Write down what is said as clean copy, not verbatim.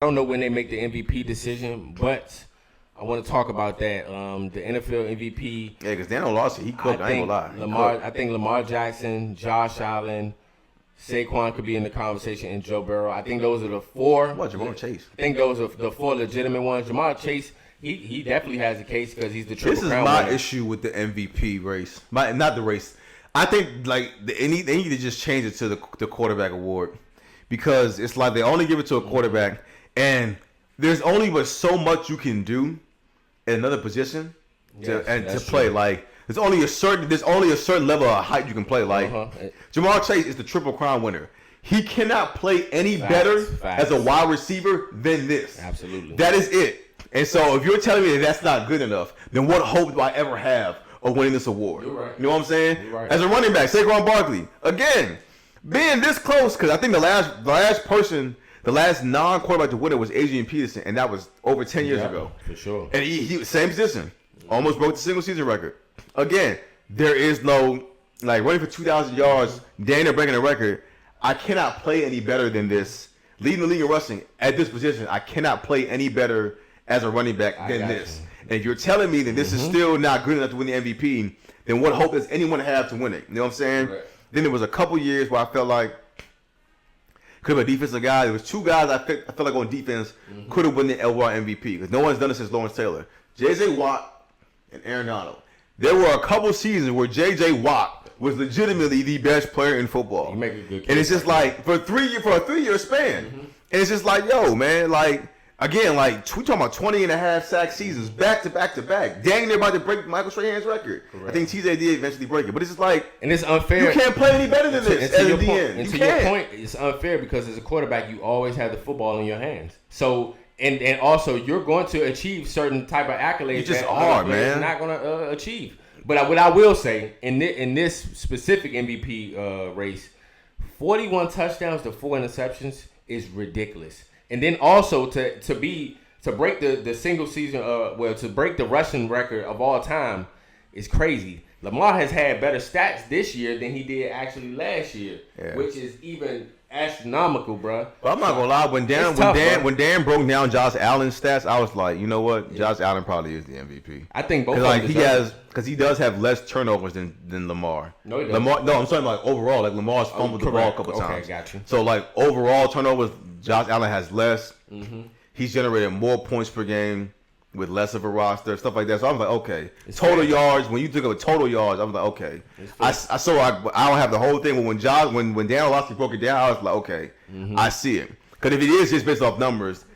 I don't know when they make the MVP decision, but I want to talk about that. The NFL MVP. Yeah, because Daniel lost it. He cooked. I ain't gonna lie. I think Lamar Jackson, Josh Allen, Saquon could be in the conversation, and Joe Burrow. I think those are the four. What, Jamar Chase? I think those are the four legitimate ones. Jamar Chase, he definitely has a case because he's the triple crown This is my winner. issue with the MVP race. Not the race. I think like they need to just change it to the quarterback award, because it's like they only give it to a quarterback, and there's only but so much you can do in another position to play. True. Like there's only a certain level of height you can play. Like Jamar Chase is the triple crown winner. He cannot play any better as a wide receiver than this. Absolutely. That is it. And so if you're telling me that that's not good enough, then what hope do I ever have of winning this award? You're right. You know what I'm saying? You're right. As a running back, Saquon Barkley, again, being this close, because I think the last non-quarterback to win it was Adrian Peterson, and that was over 10 years ago. For sure. And he same position, almost broke the single season record. Again, there is no, like, running for 2,000 yards, Daniel breaking a record. I cannot play any better than this. Leading the league in rushing at this position, I cannot play any better as a running back than this. And if you're telling me that this is still not good enough to win the MVP, then what hope does anyone have to win it? You know what I'm saying? Right. Then there was a couple years where I felt like could have been a defensive guy. There was two guys I felt like on defense could have won the overall MVP, because no one's done it since Lawrence Taylor. J.J. Watt and Aaron Donald. There were a couple seasons where J.J. Watt was legitimately the best player in football. You make a good case. And it's just like for a 3-year span. And it's just like, yo, man, like again, like we talking about 20 and a half sack seasons back to back to back. Dang, they're about to break Michael Strahan's record. Correct. I think TJ did eventually break it, but it's just like, and it's unfair. You can't play any better than this. And to your point, it's unfair because as a quarterback, you always have the football in your hands. So and also you're going to achieve certain type of accolades. You just that are, other players man. Not going to achieve. But what I will say in this specific MVP race, 41 touchdowns to 4 interceptions is ridiculous. And then also to break the single season to break the rushing record of all time is crazy. Lamar has had better stats this year than he did actually last year, which is even astronomical, bro. But I'm not gonna lie, when Dan broke down Josh Allen's stats, I was like, you know what, Josh Allen probably is the MVP. I think both because he does have less turnovers than Lamar. No, he doesn't. I'm saying like overall, like Lamar's fumbled the ball a couple times. Okay, got you. So like overall turnovers, Josh Allen has less. He's generated more points per game with less of a roster, stuff like that. So I was like, okay. Total yards, when you took up total yards, I was like, okay. I don't have the whole thing, but when Dan Orlovsky broke it down, I was like, okay, I see it. Because if it is just based off numbers,